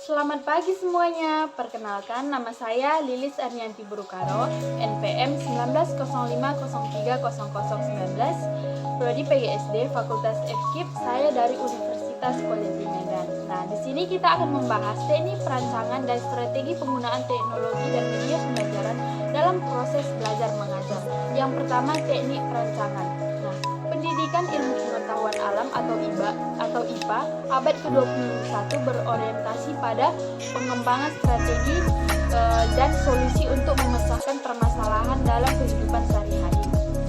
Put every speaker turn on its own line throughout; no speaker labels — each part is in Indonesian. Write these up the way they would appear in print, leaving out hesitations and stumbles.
Selamat pagi semuanya, perkenalkan nama saya Lilis Arnianti Burukaro, NPM 1905030019, Prodi PGSD Fakultas FKIP, saya dari Universitas Kolej Medan. Nah, di sini kita akan membahas teknik perancangan dan strategi penggunaan teknologi dan media pembelajaran dalam proses belajar mengajar. Yang pertama, teknik perancangan. Nah, pendidikan ilmu pengetahuan alam atau IPA abad ke-21 berorientasi pada pengembangan strategi dan solusi untuk memecahkan permasalahan dalam kehidupan sehari-hari.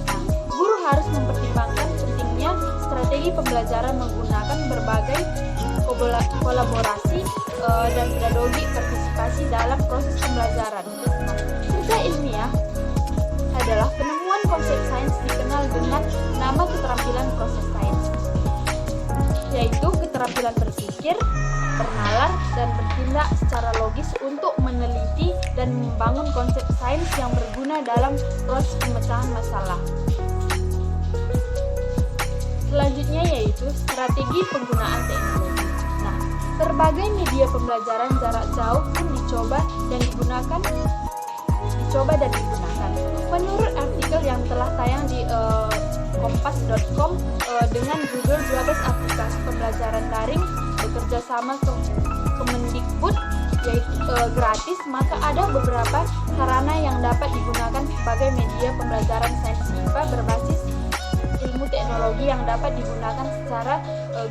Nah, guru harus mempertimbangkan pentingnya strategi pembelajaran menggunakan berbagai kolaborasi dan pedagogi partisipasi dalam proses pembelajaran. Nah, kerja ilmiah adalah penemuan konsep sains dikenal dengan nama keterampilan proses sains, yaitu keterampilan berpikir, bernalar, dan bertindak secara logis untuk meneliti dan membangun konsep sains yang berguna dalam proses pemecahan masalah. Selanjutnya yaitu strategi penggunaan teknologi. Nah, berbagai media pembelajaran jarak jauh pun dicoba dan digunakan. Menurut artikel yang telah tayang di kompas.com, dengan judul 12 aplikasi pembelajaran daring bekerja sama Kemendikbud yaitu gratis, maka ada beberapa sarana yang dapat digunakan sebagai media pembelajaran sains IPA berbasis ilmu teknologi yang dapat digunakan secara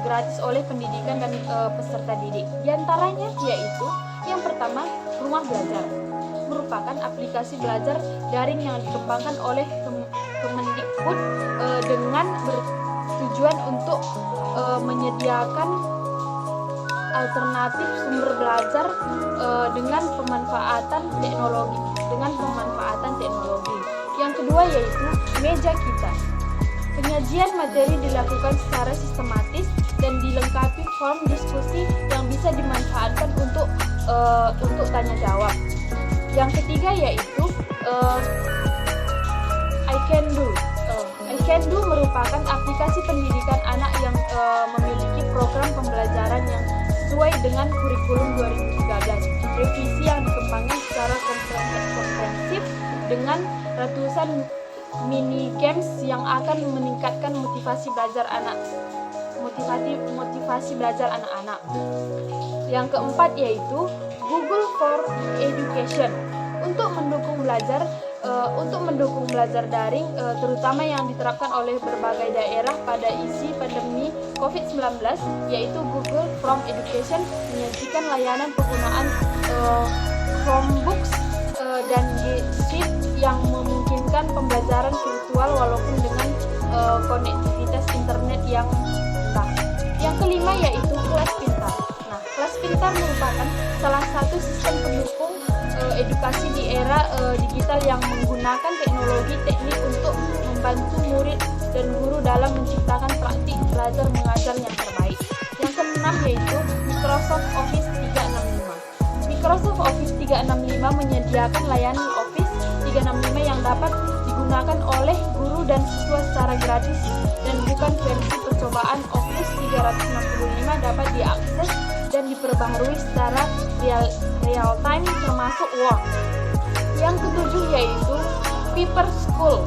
gratis oleh pendidikan dan peserta didik. Di antaranya yaitu yang pertama, Rumah Belajar, merupakan aplikasi belajar daring yang dikembangkan oleh Kemendikbud dengan bertujuan untuk menyediakan alternatif sumber belajar dengan pemanfaatan teknologi. Yang kedua yaitu Meja Kita. Penyajian materi dilakukan secara sistematis dan dilengkapi form diskusi yang bisa dimanfaatkan untuk tanya jawab. Yang ketiga yaitu I Can Do merupakan aplikasi pendidikan anak yang memiliki program pembelajaran yang sesuai dengan kurikulum 2013. Revisi yang dikembangkan secara komprehensif dengan ratusan mini games yang akan meningkatkan motivasi belajar anak-anak. Yang keempat yaitu Google for Education untuk mendukung belajar daring, terutama yang diterapkan oleh berbagai daerah pada isi pandemi COVID-19, yaitu Google From Education menyajikan layanan penggunaan Chromebooks dan G Suite yang memungkinkan pembelajaran virtual walaupun dengan konektivitas internet yang rendah. Yang kelima yaitu Kelas Pintar. Nah, Kelas Pintar merupakan salah satu sistem pendukung edukasi di era digital yang menggunakan teknologi teknik untuk membantu murid dan guru dalam menciptakan praktik belajar mengajar yang terbaik. Yang keenam yaitu Microsoft Office 365. Microsoft Office 365 menyediakan layanan Office 365 yang dapat digunakan oleh guru dan siswa secara gratis dan bukan versi percobaan. Office 365 dapat diakses dan diperbaharui secara real time termasuk Word. Yang ketujuh yaitu Paper School.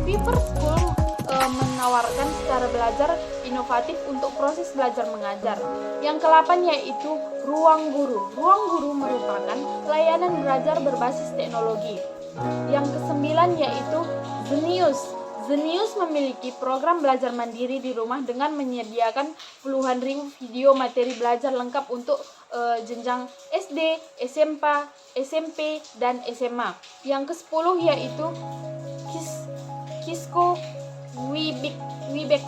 Paper School menawarkan cara belajar inovatif untuk proses belajar mengajar. Yang ke-8 yaitu Ruang Guru. Ruang Guru merupakan layanan belajar berbasis teknologi. Yang ke-9 yaitu Zenius. Zenius memiliki program belajar mandiri di rumah dengan menyediakan puluhan ribu video materi belajar lengkap untuk jenjang SD, SMP, dan SMA. Yang ke-10 yaitu Kisco Webex.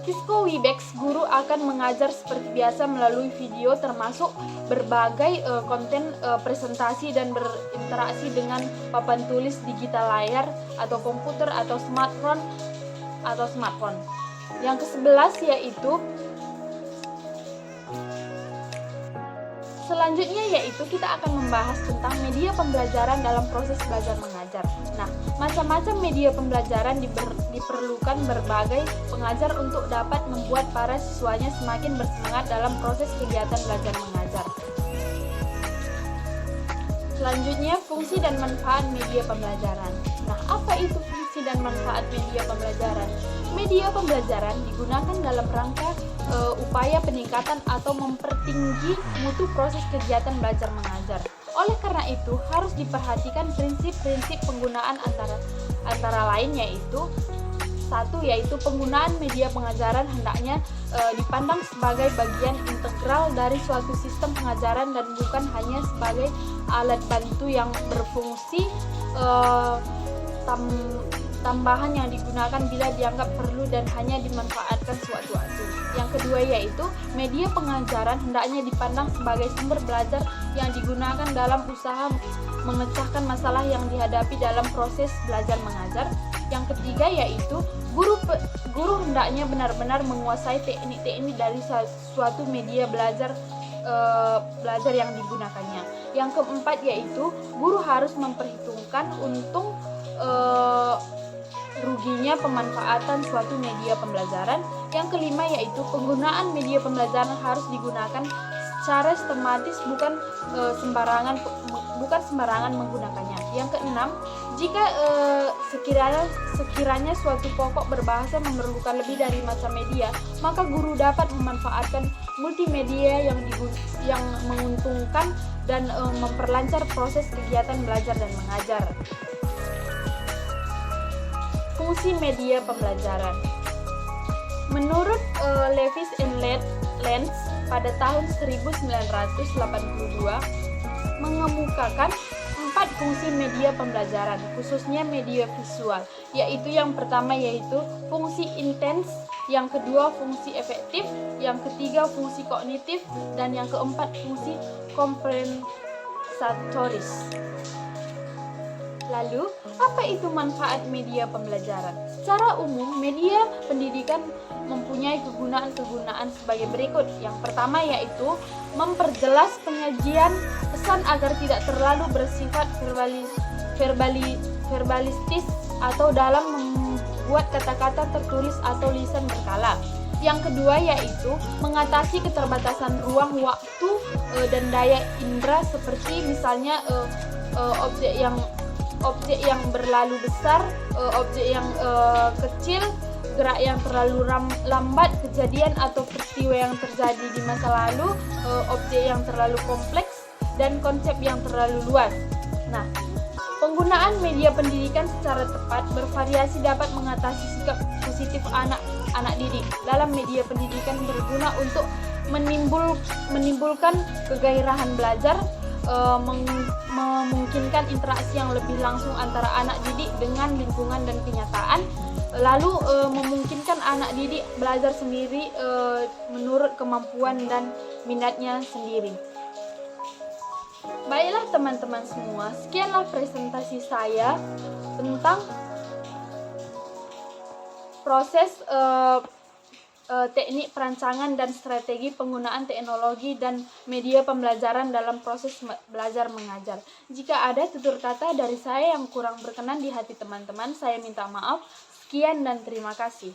Kisco Webex, guru akan mengajar seperti biasa melalui video termasuk berbagai konten presentasi dan berinteraksi dengan papan tulis digital layar atau komputer atau smartphone. Yang ke-11 yaitu selanjutnya yaitu kita akan membahas tentang media pembelajaran dalam proses belajar mengajar. mengajar. Nah, macam-macam media pembelajaran diperlukan berbagai pengajar untuk dapat membuat para siswanya semakin bersemangat dalam proses kegiatan belajar mengajar. Selanjutnya, fungsi dan manfaat media pembelajaran. Nah, apa itu fungsi dan manfaat media pembelajaran? Media pembelajaran digunakan dalam rangka upaya peningkatan atau mempertinggi mutu proses kegiatan belajar mengajar. Oleh karena itu, harus diperhatikan prinsip-prinsip penggunaan antara lain yaitu: satu, yaitu penggunaan media pengajaran hendaknya dipandang sebagai bagian integral dari suatu sistem pengajaran dan bukan hanya sebagai alat bantu yang berfungsi tambahan yang digunakan bila dianggap perlu dan hanya dimanfaatkan sewaktu-waktu. Yang kedua, yaitu media pengajaran hendaknya dipandang sebagai sumber belajar yang digunakan dalam usaha memecahkan masalah yang dihadapi dalam proses belajar mengajar. Yang ketiga, yaitu guru hendaknya benar-benar menguasai teknik-teknik dari suatu media belajar yang digunakannya. Yang keempat, yaitu guru harus memperhitungkan untung ruginya pemanfaatan suatu media pembelajaran. Yang kelima, yaitu penggunaan media pembelajaran harus digunakan secara sistematis, bukan sembarangan menggunakannya. Yang keenam, jika sekiranya suatu pokok berbahasa memerlukan lebih dari macam media, maka guru dapat memanfaatkan multimedia yang menguntungkan dan memperlancar proses kegiatan belajar dan mengajar. Fungsi media pembelajaran. Menurut Lewis and Lenz pada tahun 1982 mengemukakan 4 fungsi media pembelajaran, khususnya media visual, yaitu yang pertama yaitu fungsi intens, yang kedua fungsi efektif, yang ketiga fungsi kognitif, dan yang keempat fungsi kompensatoris. Lalu, apa itu manfaat media pembelajaran? Secara umum, media pendidikan mempunyai kegunaan-kegunaan sebagai berikut. Yang pertama yaitu memperjelas penyajian pesan agar tidak terlalu bersifat verbalistis atau dalam membuat kata-kata tertulis atau lisan berkala. Yang kedua yaitu mengatasi keterbatasan ruang, waktu, dan daya indera, seperti misalnya objek yang berlalu besar, objek yang kecil, gerak yang terlalu lambat, kejadian atau peristiwa yang terjadi di masa lalu, objek yang terlalu kompleks, dan konsep yang terlalu luas. Nah, penggunaan media pendidikan secara tepat bervariasi dapat mengatasi sikap positif anak didik. Dalam media pendidikan berguna untuk menimbulkan kegairahan belajar, memungkinkan interaksi yang lebih langsung antara anak didik dengan lingkungan dan kenyataan, lalu memungkinkan anak didik belajar sendiri menurut kemampuan dan minatnya sendiri. Baiklah teman-teman semua, sekianlah presentasi saya tentang proses teknik perancangan dan strategi penggunaan teknologi dan media pembelajaran dalam proses belajar mengajar. Jika ada tutur kata dari saya yang kurang berkenan di hati teman-teman, saya minta maaf. Sekian dan terima kasih.